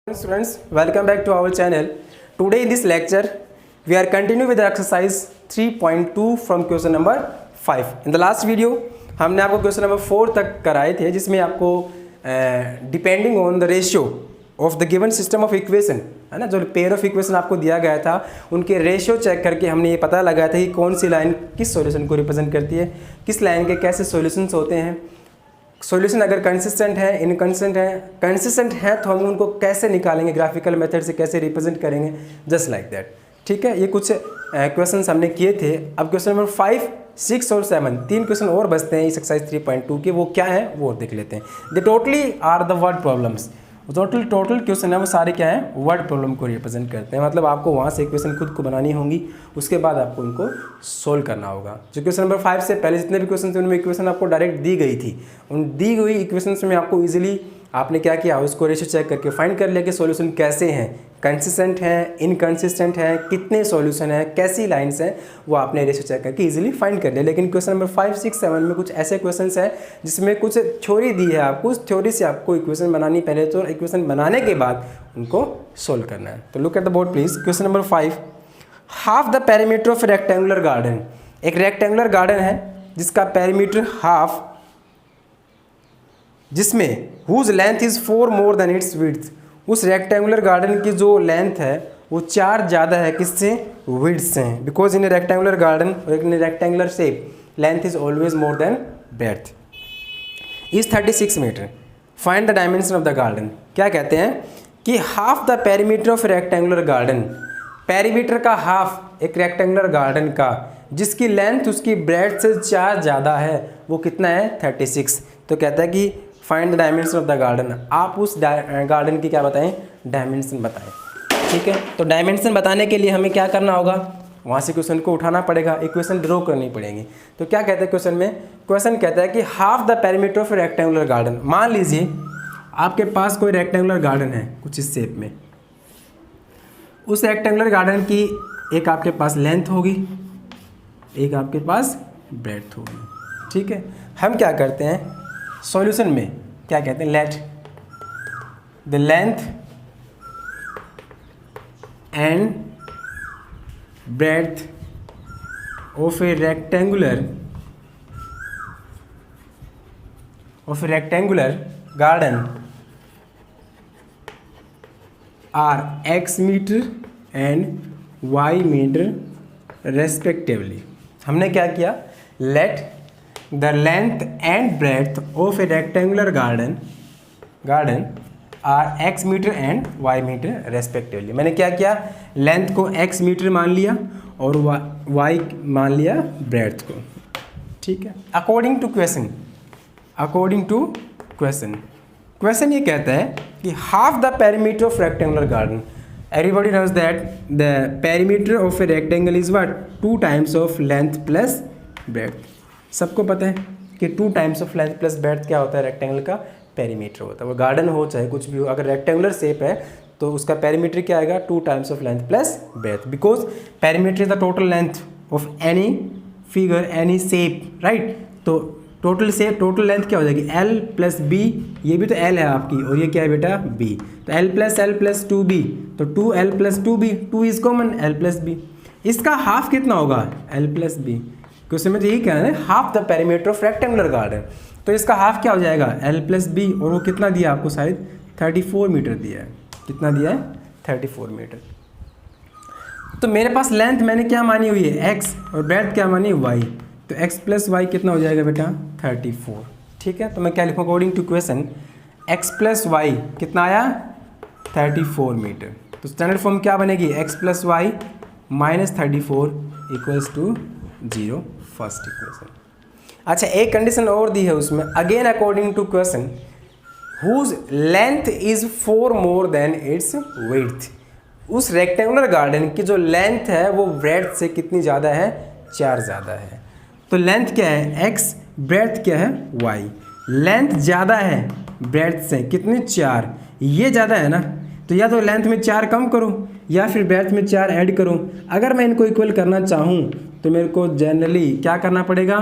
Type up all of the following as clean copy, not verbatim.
Students, welcome back to our channel. Today in this lecture, we are continuing with the exercise 3.2 from question number 5. In the last video, हमने आपको question number 4 तक कराए थे, जिसमें आपको depending on the ratio of the given system of equation, है ना, जो पेयर ऑफ इक्वेशन आपको दिया गया था, उनके रेशियो चेक करके हमने ये पता लगाया था कि कौन सी लाइन किस सॉल्यूशन को रिप्रेजेंट करती है, किस लाइन के कैसे सॉल्यूशंस होते हैं, सॉल्यूशन अगर कंसिस्टेंट है, कंसिस्टेंट है तो हम उनको कैसे निकालेंगे, ग्राफिकल मेथड से कैसे रिप्रेजेंट करेंगे, जस्ट लाइक दैट. ठीक है, ये कुछ क्वेश्चंस हमने किए थे. अब क्वेश्चन नंबर 5, 6 और 7 तीन क्वेश्चन और बचते हैं इस एक्सरसाइज 3.2 के. वो क्या है वो देख लेते हैं. They totally are the word problems. Total question है वो सारे क्या है, वर्ड प्रॉब्लम को रिप्रेजेंट करते हैं. मतलब आपको वहाँ से इक्वेशन खुद को बनानी होंगी, उसके बाद आपको उनको सोल्व करना होगा. जो क्वेश्चन नंबर 5 से पहले जितने भी क्वेश्चन थे उनमें इक्वेशन आपको डायरेक्ट दी गई थी. उन दी गई इक्वेशन में आपको ईजिली आपने क्या किया, उसको रेशियो चेक करके फाइंड कर लिया कि सॉल्यूशन कैसे हैं, कंसिस्टेंट हैं, इनकंसिस्टेंट हैं, कितने सॉल्यूशन हैं, कैसी लाइन्स हैं, वो आपने रेशियो चेक करके इजीली फाइंड कर लिया. लेकिन क्वेश्चन नंबर 5, 6, 7 में कुछ ऐसे क्वेश्चंस हैं जिसमें कुछ थ्योरी दी है आपको, उस थ्योरी से आपको इक्वेशन बनानी, पहले तो इक्वेशन बनाने के बाद उनको सोल्व करना है. तो look at the board please. Question number 5, half the perimeter of rectangular garden. एक रेक्टेंगुलर गार्डन है जिसका पेरीमीटर हाफ, जिसमें whose length is 4 more than its width. उस रेक्टेंगुलर गार्डन की जो लेंथ है वो 4 ज़्यादा है किससे, विड्थ से. Because in a rectangular garden, in a rectangular shape, length is always more than breadth. Is 36 metre. Find the dimension of the garden. क्या कहते हैं कि half the perimeter of rectangular garden. Perimeter का half एक rectangular garden का, जिसकी length उसकी breadth से 4 ज़्यादा है, वो कितना है, 36. तो कहता है कि find the dimension of the garden. आप उस गार्डन की क्या बताएं, डायमेंशन बताएं. ठीक है, तो डायमेंशन बताने के लिए हमें क्या करना होगा, वहाँ से क्वेश्चन को उठाना पड़ेगा, इक्वेशन ड्रॉ करनी पड़ेगी. तो क्या कहते हैं क्वेश्चन में, क्वेश्चन कहता है कि half the perimeter of rectangular garden. मान लीजिए आपके पास कोई रेक्टेंगुलर गार्डन है कुछ इस शेप में. उस रेक्टेंगुलर गार्डन की एक आपके पास लेंथ होगी, एक आपके पास ब्रेड्थ होगी. ठीक है, हम क्या करते हैं सॉल्यूशन में, क्या कहते हैं, let the length and breadth of a rectangular garden are x metre and y metre respectively. हमने क्या किया, let the length and breadth of a rectangular garden are x metre and y metre respectively. मैंने क्या किया, length को x metre मान लिया और y मान लिया ब्रेड्थ को. ठीक है, अकॉर्डिंग टू क्वेश्चन ये कहता है कि half the perimeter of rectangular garden. Everybody knows that the perimeter of a rectangle is what, 2 times of length plus breadth. सबको पता है कि 2 times of length plus breadth क्या होता है, रेक्टेंगल का पेरीमीटर होता है. वो गार्डन हो चाहे कुछ भी हो, अगर रेक्टेंगुलर शेप है तो उसका पेरीमीटर क्या आएगा, 2 times of length plus breadth. Because perimeter is the total length of any figure, any shape, right. तो टोटल लेंथ क्या हो जाएगी, L प्लस B. ये भी तो L है आपकी और ये क्या है बेटा, B. तो L प्लस 2B, तो 2L plus 2B, 2 is common, L plus B. इसका हाफ कितना होगा, L प्लस B. क्वेश्चन में तो यही कहना है, half the perimeter of rectangular garden. तो इसका हाफ क्या हो जाएगा, L प्लस B, और वो कितना दिया आपको, शायद 34 मीटर दिया है. कितना दिया है, 34 मीटर. तो मेरे पास लेंथ मैंने क्या मानी हुई है, x, और ब्रेड्थ क्या मानी, y. तो x प्लस y कितना हो जाएगा बेटा, 34. ठीक है, तो मैं क्या लिखूँ according to question, x plus y कितना आया, 34 मीटर. तो स्टैंडर्ड फॉर्म क्या बनेगी, x plus y minus 34 equals to 0. First equation. अच्छा, एक कंडीशन और दी है उसमें, again according to question, whose length is 4 more than its width. उस रेक्टेंगुलर गार्डन की जो लेंथ है वो ब्रेड्थ से कितनी ज़्यादा है, 4 ज़्यादा है. तो लेंथ क्या है, x, ब्रेड्थ क्या है, y. लेंथ ज़्यादा है ब्रेड्थ से, कितनी, 4. ये ज़्यादा है ना, तो या तो लेंथ में 4 कम करो या फिर ब्रेड्थ में 4 ऐड करो. अगर मैं इनको इक्वल करना चाहूँ तो मेरे को जनरली क्या करना पड़ेगा,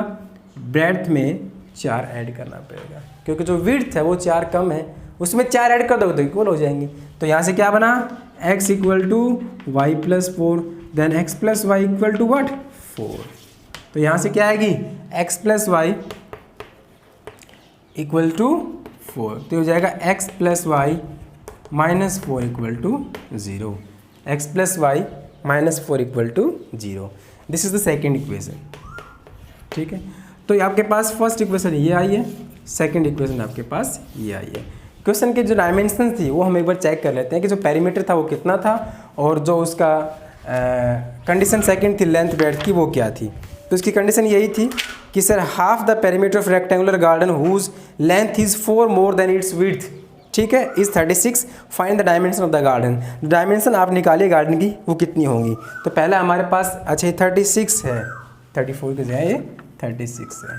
ब्रेड्थ में 4 ऐड करना पड़ेगा, क्योंकि जो विड्थ है वो 4 कम है उसमें 4 ऐड कर दोगे तो इक्वल हो जाएंगे। तो यहाँ से क्या बना, x equal to y plus 4, then x plus y equal to what 4। तो यहाँ से क्या आएगी, x plus y equal to 4, तो हो जाएगा x plus y minus 4 equal to 0, x plus y minus 4 equal to 0। This is the second equation. ठीक है, तो आपके पास फर्स्ट इक्वेशन ये आई है, सेकेंड इक्वेशन आपके पास ये आई है। क्वेश्चन की जो डायमेंशन थी वो हम एक बार चेक कर लेते हैं कि जो पेरीमीटर था वो कितना था और जो उसका कंडीशन सेकंड थी लेंथ ब्रेड्थ की वो क्या थी। तो इसकी कंडीशन यही थी कि sir half the perimeter of rectangular garden whose length is 4 more than its width, ठीक है, is 36, find the dimension of the garden. Dimension आप निकालिए गार्डन की वो कितनी होंगी। तो पहला हमारे पास अच्छा ये 36 है, 34 के जगह ये 36 है।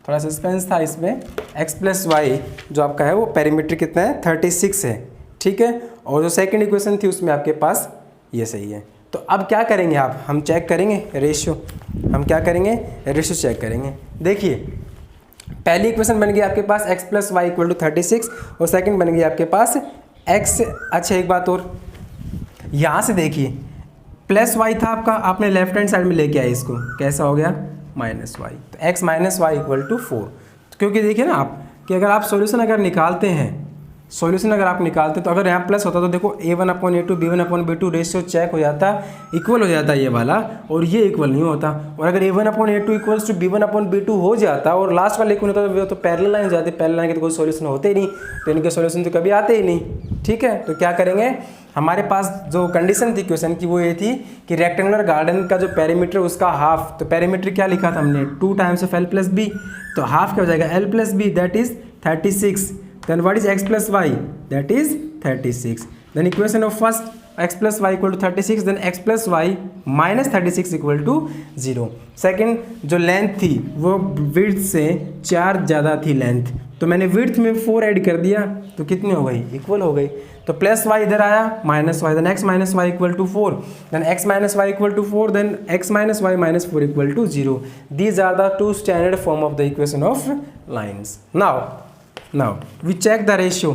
थोड़ा सस्पेंस था इसमें। x प्लस वाई जो आपका है वो पेरीमीटर कितना है 36 है, ठीक है। और जो सेकंड इक्वेशन थी उसमें आपके पास ये सही है। तो अब क्या करेंगे आप, हम चेक करेंगे रेशियो, हम क्या करेंगे रेशियो चेक करेंगे। देखिए पहली इक्वेशन बन गई आपके पास x plus y equal to 36 और सेकंड बन गई आपके पास x। अच्छा एक बात और, यहाँ से देखिए प्लस वाई था आपका, आपने लेफ्ट हैंड साइड में लेके आए इसको, कैसा हो गया माइनस वाई। तो x minus y equal to 4, क्योंकि देखिए ना आप कि अगर आप सॉल्यूशन अगर निकालते हैं, सॉल्यूशन अगर आप निकालते तो अगर यहाँ प्लस होता तो देखो a1/a2 b1/b2 रेशियो चेक हो जाता, इक्वल हो जाता ये वाला, और ये इक्वल नहीं होता। और अगर a1/a2 इक्वल्स टू b1/b2 हो जाता और लास्ट वाला इक्वल होता तो पैरेलल लाइन हो जाती, पैरेलल लाइन के तो कोई सॉल्यूशन होते ही नहीं, तो इनके सॉल्यूशन तो कभी आते ही नहीं। ठीक है, तो क्या करेंगे, हमारे पास जो कंडीशन थी क्वेश्चन की वो ये थी कि रेक्टेंगुलर गार्डन का जो पेरीमीटर उसका हाफ, तो पेरीमीटर क्या लिखा था हमने 2 टाइम्स ऑफ l प्लस बी, तो हाफ क्या हो जाएगा l प्लस बी that is 36। Then what is x plus y? That is 36. Then equation of first x plus y equal to 36. Then x plus y minus 36 equal to 0. Second जो length थी वो विड्थ से 4 ज़्यादा थी length, तो मैंने width में 4 add कर दिया तो कितनी हो गई, इक्वल हो गई। तो प्लस y इधर आया minus y, then x minus y equal to 4, then x minus y equal to 4, then x minus y minus 4 equal to 0। These are the 2 standard form of the equation of lines. Now we check the ratio.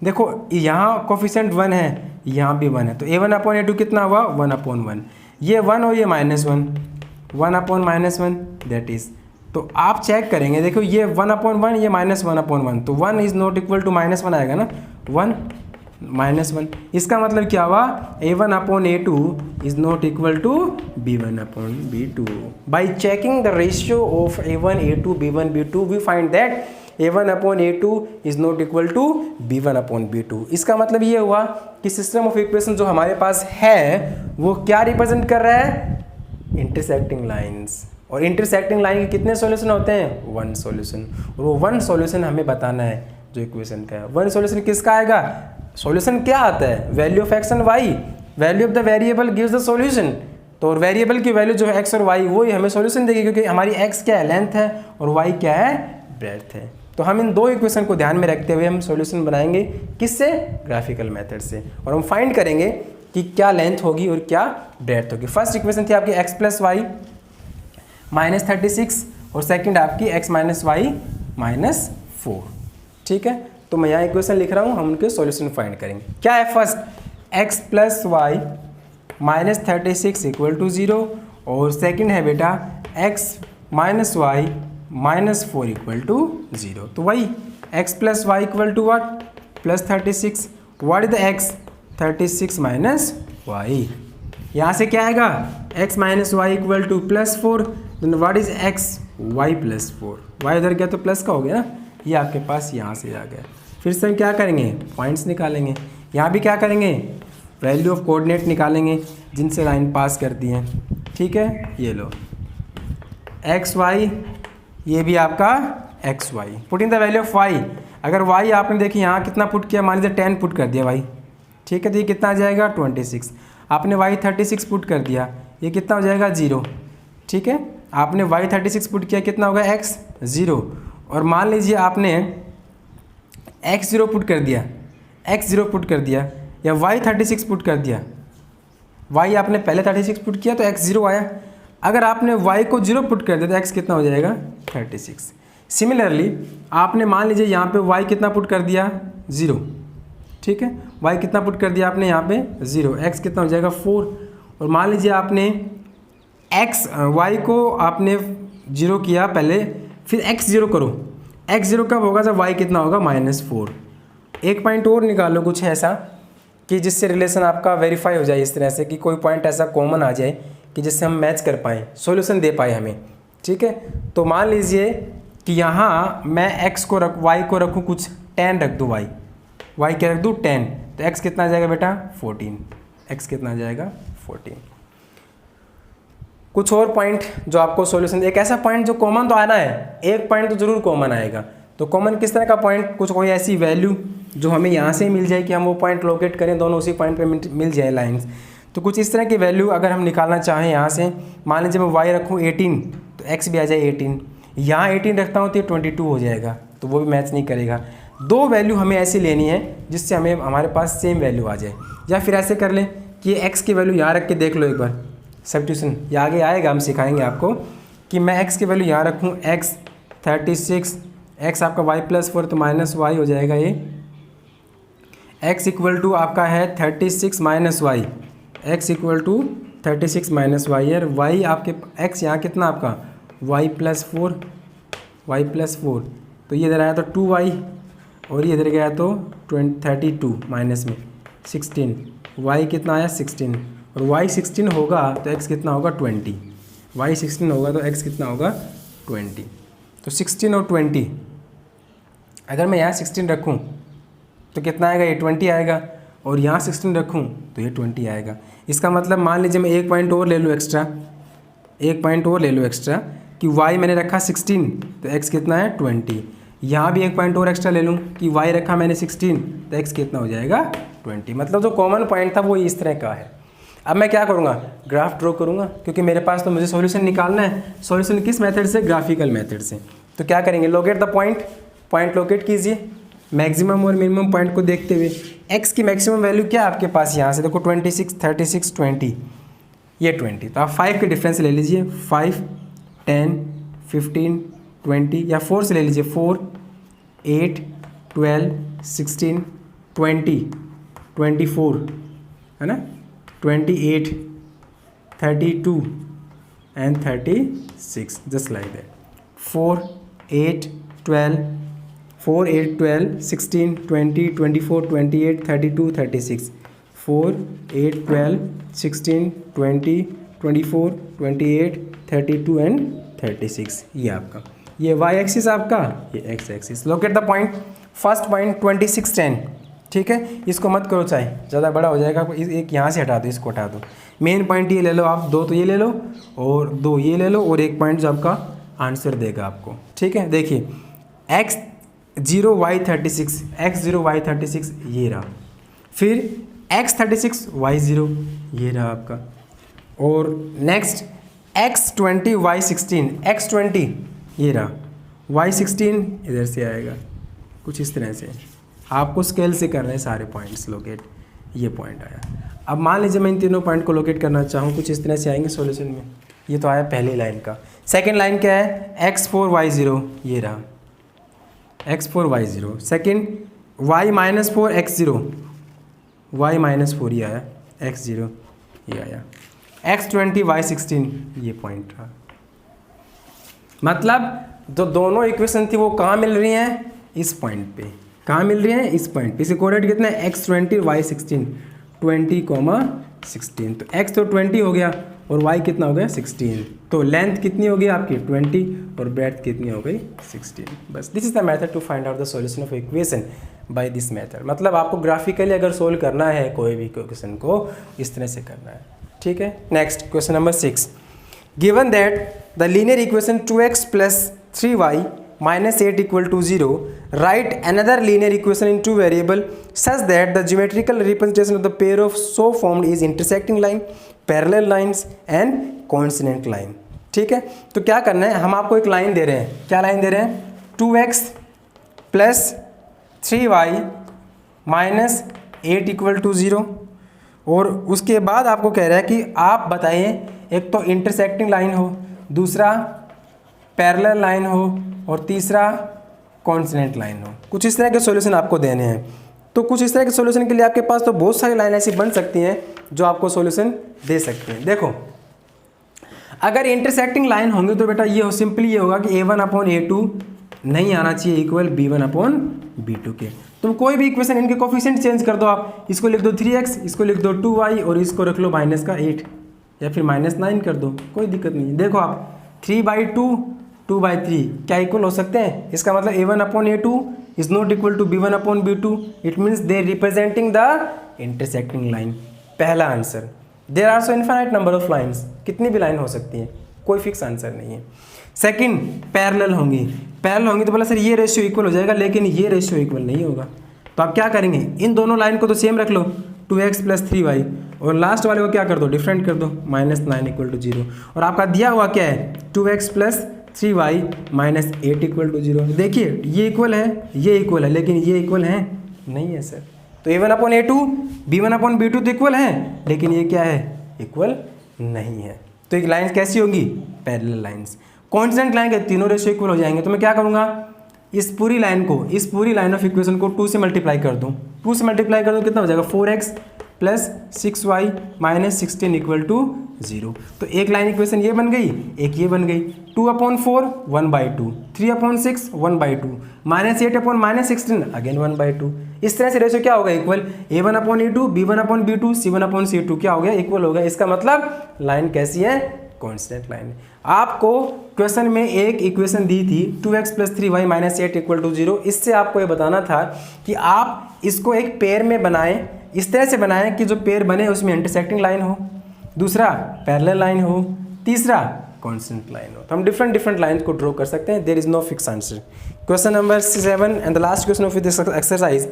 देखो यहाँ coefficient 1 है, यहाँ भी 1 है, तो a1/a2 कितना हुआ 1/1, ये 1 और ये -1, 1/-1 दैट इज। तो आप चेक करेंगे, देखो ये 1/1 ये -1/1, तो 1 इज नॉट इक्वल टू -1 आएगा ना, 1 -1, इसका मतलब क्या हुआ a1/a2 is not equal to b1/b2। By checking the ratio of a1, a2, b1, b2 we find that a1/a2 is not equal to b1/b2। इसका मतलब ये हुआ कि सिस्टम ऑफ इक्वेशन जो हमारे पास है वो क्या रिप्रेजेंट कर रहा है, इंटरसेक्टिंग लाइंस। और इंटरसेक्टिंग लाइन के कितने सॉल्यूशन होते हैं, 1 सॉल्यूशन, और वो 1 सॉल्यूशन हमें बताना है जो इक्वेशन का है। 1 सॉल्यूशन किसका आएगा, सॉल्यूशन क्या आता है, value of x and y, value of the variable gives the solution. तो और वेरिएबल की वैल्यू जो है एक्स और वाई वो ही हमें सॉल्यूशन देगी, क्योंकि हमारी एक्स क्या है लेंथ है और वाई क्या है ब्रेड्थ है। तो हम इन 2 इक्वेशन को ध्यान में रखते हुए हम सॉल्यूशन बनाएंगे, किससे, ग्राफिकल मेथड से, और हम फाइंड करेंगे कि क्या लेंथ होगी और क्या ब्रेड्थ होगी। फर्स्ट इक्वेशन थी आपकी x प्लस वाई माइनस 36 और सेकंड आपकी x माइनस वाई माइनस 4। ठीक है, तो मैं यहाँ इक्वेशन लिख रहा हूँ, हम उनके सॉल्यूशन फाइंड करेंगे। क्या है first, x plus y minus 36 equal to 0, और सेकंड है बेटा x minus y minus 4 equal to 0। तो वही x plus y equal to what plus 36, what is the x 36 minus y, यहाँ से क्या आएगा x minus y equal to plus 4, then what is x y plus 4, y उधर गया तो plus का हो गया ना, ये आपके पास यहाँ से आ गया। फिर से हम क्या करेंगे, पॉइंट्स निकालेंगे, यहाँ भी क्या करेंगे वैल्यू ऑफ कोऑर्डिनेट निकालेंगे जिनसे लाइन पास करती है। ठीक है, ये लो एक्स वाई, ये भी आपका x y, put in the value of y. अगर वाई आपने देखी यहाँ कितना पुट किया, मान लीजिए 10 पुट कर दिया वाई, ठीक है, तो ये कितना आ जाएगा 26। आपने वाई 36 पुट कर दिया, ये कितना हो जाएगा 0। ठीक है, आपने वाई 36 पुट किया, कितना होगा एक्स 0, और मान लीजिए आपने एक्स 0 पुट कर दिया, एक्स 0 पुट कर दिया, या वाई 36 पुट कर दिया, वाई आपने पहले 36 पुट किया तो एक्स 0 आया। अगर आपने y को 0 पुट कर दिया तो x कितना हो जाएगा 36। सिमिलरली आपने मान लीजिए यहाँ पे y कितना पुट कर दिया 0, ठीक है। y कितना पुट कर दिया आपने यहाँ पे 0, x कितना हो जाएगा 4। और मान लीजिए आपने y को आपने 0 किया पहले, फिर x 0 करो। x 0 कब होगा? जब y कितना होगा -4। एक पॉइंट और निकालो कुछ ऐसा कि जिससे रिलेशन आपका वेरीफाई हो जाए, इस तरह से कि कोई पॉइंट ऐसा कॉमन आ जाए कि जिससे हम मैच कर पाएँ, सॉल्यूशन दे पाए हमें, ठीक है। तो मान लीजिए कि यहाँ मैं y को रखूँ कुछ 10 रख दूँ, y क्या रख दूँ 10, तो x कितना आ जाएगा बेटा 14, x कितना आ जाएगा 14। कुछ और पॉइंट जो आपको सॉल्यूशन, एक ऐसा पॉइंट जो कॉमन तो आना है, एक पॉइंट तो ज़रूर कॉमन आएगा। तो कॉमन किस तरह का पॉइंट? कुछ कोई ऐसी वैल्यू जो हमें यहाँ से मिल जाए कि हम वो पॉइंट लोकेट करें, दोनों उसी पॉइंट पे मिल जाए लाइंस। तो कुछ इस तरह की वैल्यू अगर हम निकालना चाहें यहाँ से, मान लीजिए मैं y रखूँ 18 तो x भी आ जाए 18, यहाँ 18 रखता हूँ तो ये 22 हो जाएगा, तो वो भी मैच नहीं करेगा। दो वैल्यू हमें ऐसी लेनी है जिससे हमें हमारे पास सेम वैल्यू आ जाए। या फिर ऐसे कर लें कि ये x की वैल्यू यहाँ रख के देख लो एक बार, सब्स्टिट्यूशन ये आगे आएगा, हम सिखाएंगे आपको कि मैं x की वैल्यू यहाँ रखूँ x 36, x आपका y+4 तो -y हो जाएगा ये, x इक्वल टू आपका है 36 -y, x equal to 36 -y है। y आपके x यहाँ कितना आपका y+4 तो ये इधर आया तो 2y और ये इधर गया तो 32 माइनस में 16, y कितना आया 16 और y 16 होगा तो x कितना होगा 20, y 16 होगा तो x कितना होगा 20। तो 16 और 20 अगर मैं यहाँ 16 रखूँ तो कितना आएगा? ये 20 आएगा, और यहाँ 16 रखूँ तो ये 20 आएगा। इसका मतलब मान लीजिए मैं एक पॉइंट और ले लूँ एक्स्ट्रा, कि y मैंने रखा 16 तो x कितना है 20। यहाँ भी एक पॉइंट और एक्स्ट्रा ले लूँ कि y रखा मैंने 16 तो x कितना हो जाएगा 20। मतलब जो कॉमन पॉइंट था वो इस तरह का है। अब मैं क्या करूँगा? ग्राफ ड्रॉ करूँगा, क्योंकि मेरे पास तो मुझे सॉल्यूशन निकालना है। सॉल्यूशन किस मेथड से? ग्राफिकल मेथड से। तो क्या करेंगे? लोकेट द पॉइंट लोकेट कीजिए, मैक्सिमम और मिनिमम पॉइंट को देखते हुए। x की मैक्सिमम वैल्यू क्या है आपके पास? यहाँ से देखो 26, 36, 20, ये 20, तो आप 5 के डिफरेंस ले लीजिए, 5, 10, 15, 20, या 4 से ले लीजिए, 4, 8, 12, 16, 20, 24, है ना, 28, 32 and 36, just like that. 4, 8, 12, 4, 8, 12, 16, 20, 24, 28, 32, 36, 4, 8, 12, 16, 20, 24, 28, 32 and 36। ये आपका, ये y एक्सिस आपका, ये x axis. Locate the point. First point 26, 10, ठीक है। इसको मत करो, चाहे ज़्यादा बड़ा हो जाएगा, एक यहाँ से हटा दो, इसको हटा दो। मेन पॉइंट ये ले लो आप, 2 तो ये ले लो और 2 ये ले लो, और एक पॉइंट जो आपका आंसर देगा आपको, ठीक है। देखिए x0 y36, x0 y36 ये रहा, फिर x36 y0 ये रहा आपका, और नेक्स्ट x20 y16, x20 ये रहा, y16 इधर से आएगा, कुछ इस तरह से। आपको स्केल से करना है सारे पॉइंट्स लोकेट। ये पॉइंट आया। अब मान लीजिए मैं इन तीनों पॉइंट को लोकेट करना चाहूँ, कुछ इस तरह से आएंगे सॉल्यूशन में। ये तो आया पहली लाइन का। सेकंड लाइन क्या है? x4 y0 ये रहा, x4 y0। Second y-4 x0, y-4 ये आया, x0 ये आया, x20 y16 ये पॉइंट रहा। मतलब जो दोनों इक्वेशन थी वो कहाँ मिल रही हैं? इस पॉइंट पे। कहाँ मिल रही हैं? इस पॉइंट पे। इसके कोऑर्डिनेट कितना है? x20 y16, 20, 16। तो x तो 20 हो गया और y कितना हो गया? 16। तो लेंथ कितनी हो गई आपकी? 20, और ब्रेड्थ कितनी हो गई? 16। बस this is the method to find out the solution of equation by this method. मतलब आपको ग्राफिकली अगर सोल्व करना है कोई भी क्वेश्चन को, इस तरह से करना है, ठीक है। Next question number 6। Given that the linear equation 2x + 3y -8 = 0, write another linear equation in two variable such that the geometrical representation of the pair of so formed is intersecting line, parallel lines and consonant line। ठीक है, तो क्या करना है? हम आपको एक line दे रहे हैं। क्या लाइन दे रहे हैं? 2x + 3y -8 = 0, और उसके बाद आपको कह रहा है कि आप बताइए, एक तो इंटरसेक्टिंग लाइन हो, दूसरा पैरेलल लाइन हो, और तीसरा कॉन्सोनेंट लाइन हो। कुछ इस तरह के सॉल्यूशन आपको देने हैं। तो कुछ इस तरह के सॉल्यूशन के लिए आपके पास तो बहुत सारी लाइन ऐसी बन सकती हैं जो आपको सॉल्यूशन दे सकते हैं। देखो, अगर इंटरसेक्टिंग लाइन होंगे तो बेटा ये हो, सिंपली ये होगा कि A1/A2 नहीं आना चाहिए इक्वल B1/B2 के। तुम कोई भी इक्वेशन इनके कोफिशिएंट चेंज कर दो, आप इसको लिख दो 3x, इसको लिख दो 2y और इसको रख लो -8 या फिर -9 कर दो, कोई दिक्कत नहीं है। देखो आप 3/2 2/3 क्या इक्वल हो सकते हैं? इसका मतलब A1/A2 is not equal to B1/B2, it means they representing the intersecting line. पहला answer. There are so infinite number of lines, कितनी भी लाइन हो सकती है, कोई फिक्स आंसर नहीं है। सेकंड, पैरेलल होंगी। पैरेलल होंगी तो बोला सर ये रेशियो इक्वल हो जाएगा, लेकिन ये रेशियो इक्वल नहीं होगा। तो आप क्या करेंगे, इन दोनों लाइन को तो सेम रख लो 2x + 3y और लास्ट वाले को क्या कर दो, डिफरेंट कर दो -9 = 0। और आपका दिया हुआ क्या है 2x + 3y -8 = 0। देखिए ये इक्वल है, ये इक्वल है, लेकिन ये इक्वल है नहीं है सर। तो A1/A2 B1/B2 तो इक्वल है, लेकिन ये क्या है, इक्वल नहीं है। तो एक लाइन कैसी होगी, पैरेलल लाइंस। कॉन्स्टेंट लाइन के तीनों रेशियो इक्वल हो जाएंगे। तो मैं क्या करूँगा, इस पूरी लाइन को, इस पूरी लाइन ऑफ इक्वेशन को 2 से मल्टीप्लाई कर दूँ। 2 से मल्टीप्लाई कर दूँ कितना हो जाएगा, 4x + 6y -16 = 0। तो एक लाइन इक्वेशन ये बन गई, एक ये बन गई। 2/4 1/2, 3/6 1/2, -8/- 16 अगेन 1/2। इस तरह से रेशियो क्या होगा, इक्वल। A1/A2 B1/B2 C1/C2 क्या हो गया, इक्वल हो गया। इसका मतलब लाइन कैसी है, कॉन्स्टेंट लाइन। आपको क्वेश्चन में एक इक्वेशन दी थी 2x + 3y -8 = 0। इससे आपको ये बताना था कि आप इसको एक पेयर में बनाएं, इस तरह से बनाएं कि जो पेयर बने उसमें इंटरसेक्टिंग लाइन हो, दूसरा पैरेलल लाइन हो, तीसरा कॉन्स्टेंट लाइन हो। तो हम डिफरेंट लाइन्स को ड्रॉ कर सकते हैं। There is no fix answer. Question number 7 and the last question of this exercise.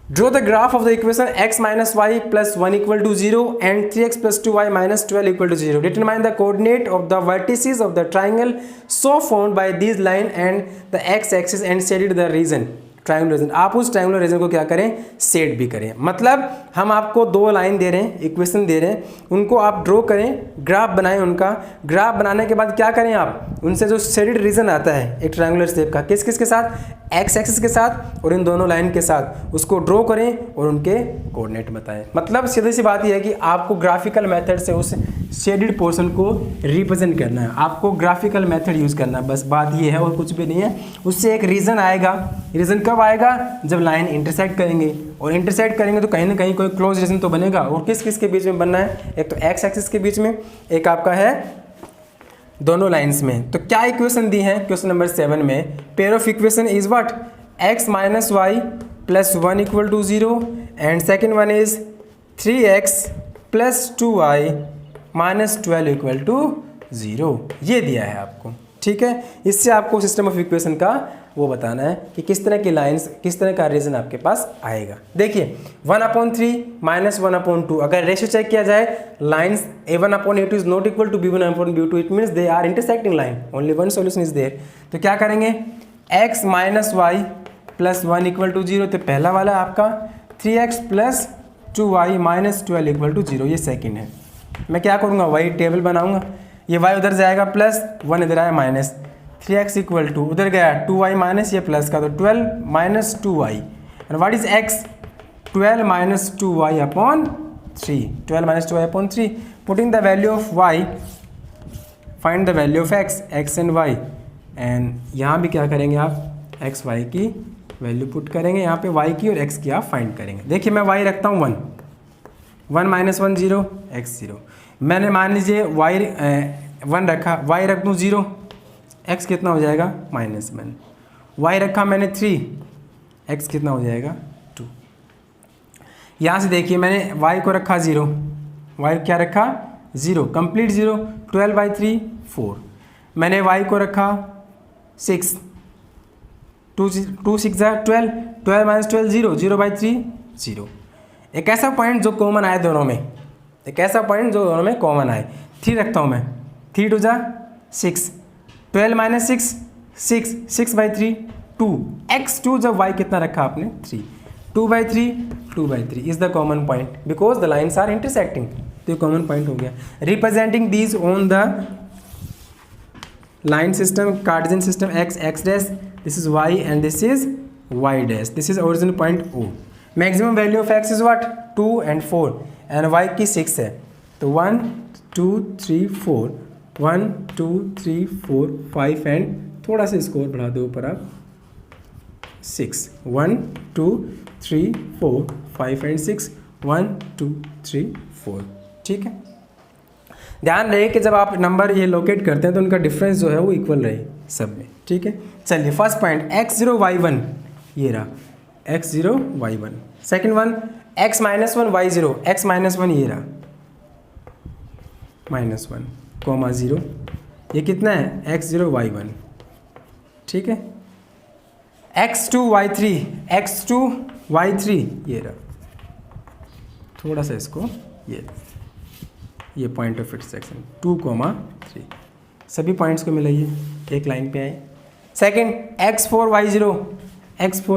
Draw the graph of the equation x - y + 1 = 0 and 3x + 2y - 12 = 0. Determine the coordinate of the vertices of the triangle so formed by these line and the x-axis and shaded the region. Triangular region. आप उस triangular reason को क्या करें, set भी करें। मतलब हम आपको 2 लाइन दे रहे हैं, इक्वेशन दे रहे हैं, उनको आप ड्रॉ करें, ग्राफ बनाएं उनका। ग्राफ बनाने के बाद क्या करें आप, उनसे जो शेडेड रीजन आता है एक ट्रायंगुलर शेप का, किस किस के साथ, एक्स एक्सिस के साथ और इन दोनों लाइन के साथ, उसको ड्रॉ करें और उनके कोऑर्डिनेट बताएं। मतलब सीधी सी बात यह है कि आपको ग्राफिकल मेथड से उस शेडेड पोर्शन को रिप्रेजेंट करना है, आपको ग्राफिकल मेथड यूज़ करना है, बस बात ये है और कुछ भी नहीं है। उससे एक रीजन आएगा। रीजन कब आएगा, जब लाइन इंटरसेक्ट करेंगे, और इंटरसेक्ट करेंगे तो कहीं ना कहीं कोई क्लोज रीजन तो बनेगा। और किस किस के बीच में बनना है, एक तो एक्स एक्सिस के बीच में, एक आपका है दोनों लाइंस में। तो क्या इक्वेशन दी है क्वेश्चन नंबर 7 में, pair of equation is what, x - y + 1 = 0 and second one is 3x + 2y - 12 = 0। ये दिया है आपको, ठीक है। इससे आपको सिस्टम ऑफ इक्वेशन का वो बताना है कि किस तरह की लाइंस, किस तरह का रीजन आपके पास आएगा। देखिए 1/3 - 1/2, अगर रेशियो चेक किया जाए, lines A1/A2 is not equal to B1/B2, it means they are intersecting line, only one solution is there. तो क्या करेंगे, x - y + 1 = 0, तो पहला वाला आपका 3x + 2y - 12 = 0, ये सेकेंड है। मैं क्या करूँगा, वही टेबल बनाऊँगा, ये y उधर जाएगा प्लस, 1 इधर आया माइनस, 3x = उधर गया 2y माइनस, ये प्लस का, तो 12 - 2y and what is x, 12 - 2y/3, 12 - 2y/3। Putting the value of y, find the value of x and y, and यहाँ भी क्या करेंगे आप, x y की वैल्यू पुट करेंगे, यहाँ पे y की और x की आप फाइंड करेंगे। देखिए मैं y रखता हूँ 1, 1 - 1 0, x 0। मैंने मान लीजिए y 1 रखा, y रख दूँ 0, x कितना हो जाएगा -1। y रखा मैंने 3, x कितना हो जाएगा 2। यहाँ से देखिए मैंने y को रखा 0, y क्या रखा 0, कंप्लीट 0, 12/3 4। मैंने y को रखा 6, 2 6 12, 12 - 12 0, 0/3 0। एक ऐसा पॉइंट जो कॉमन आए दोनों में, एक ऐसा पॉइंट जो दोनों में कॉमन आए, 3 रखता हूँ मैं, 3 2 6, 12 - 6 6, 6/3 2, x2 जब y कितना रखा आपने 3, 2/3 2/3 is the common point because the lines are intersecting. तो ये कॉमन पॉइंट हो गया। Representing these on the line system, Cartesian system, x x' this is y and this is y dash. This is origin point O. Maximum value of x is what? 2 and 4 and y की 6 है, तो 1 2 3 4 1 2 3 4 5 and थोड़ा सा score बढ़ा दो ऊपर आप 6 1 2 3 4 5 and 6 1 2 3 4। ठीक है, ध्यान रहे कि जब आप नंबर ये लोकेट करते हैं तो उनका डिफरेंस जो है वो इक्वल रहे सब में। ठीक है, चलिए फर्स्ट पॉइंट x0 y1 ये रहा x0 y1। Second one x -1 y0 x -1 ये रहा -1 कॉमा 0, ये कितना है x0 y1। ठीक है, x2 y3 ये रहा, थोड़ा सा इसको ये पॉइंट ऑफ इंटरसेक्शन 2,3 सभी पॉइंट्स को मिलाइए एक लाइन पे आए। सेकंड x4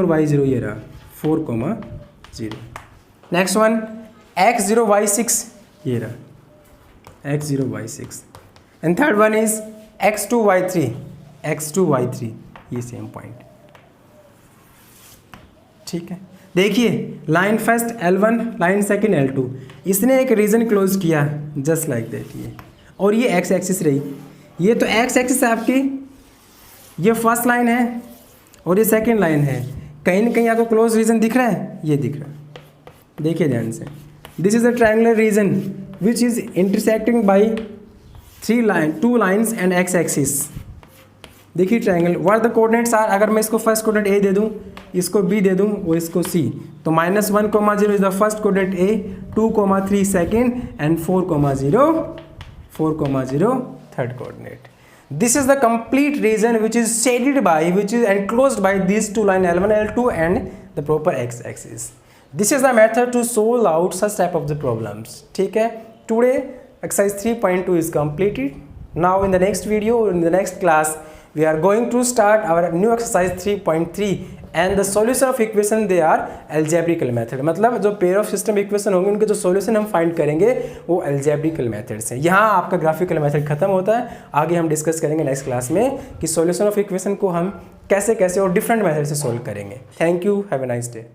y0 ये रहा 4,0। नेक्स्ट वन x0 y6 ये रहा x0 y6 and third one is x2 y3 ये सेम पॉइंट। ठीक है, देखिए line first L1 line second L2, इसने एक रीजन क्लोज किया जस्ट लाइक दैट ये, और ये एक्स एक्सिस रही, ये तो एक्स एक्सिस है आपकी, ये फर्स्ट लाइन है और ये सेकंड लाइन है, कहीं ना कहीं आपको क्लोज रीजन दिख रहा है, ये दिख रहा है, देखिए ध्यान से। This is a triangular region which is intersecting by 2 lines and X axis. देखिए triangle what the coordinates are, अगर मैं इसको फर्स्ट कोऑर्डिनेट ए दे दूं, इसको बी दे दूं और इसको सी, तो -1,0 is the first coordinate A, 2,3 second and 4,0 third coordinate. This is the complete region which is shaded by, which is enclosed by these two lines L1, L2 and the proper x-axis. This is the method to solve out such type of the problems. ठीक है, today exercise 3.2 is completed. Now in the next video, in the next class, we are going to start our new exercise 3.3 and the solution of equation they are algebraical method। मतलब जो pair of system equation होंगे उनके जो solution हम find करेंगे वो algebraical methods हैं। यहाँ आपका ग्राफिकल मेथड खत्म होता है, आगे हम डिस्कस करेंगे नेक्स्ट क्लास में कि सॉल्यूशन ऑफ इक्वेशन को हम कैसे और डिफरेंट मेथड से सॉल्व करेंगे। Thank you, have a nice day.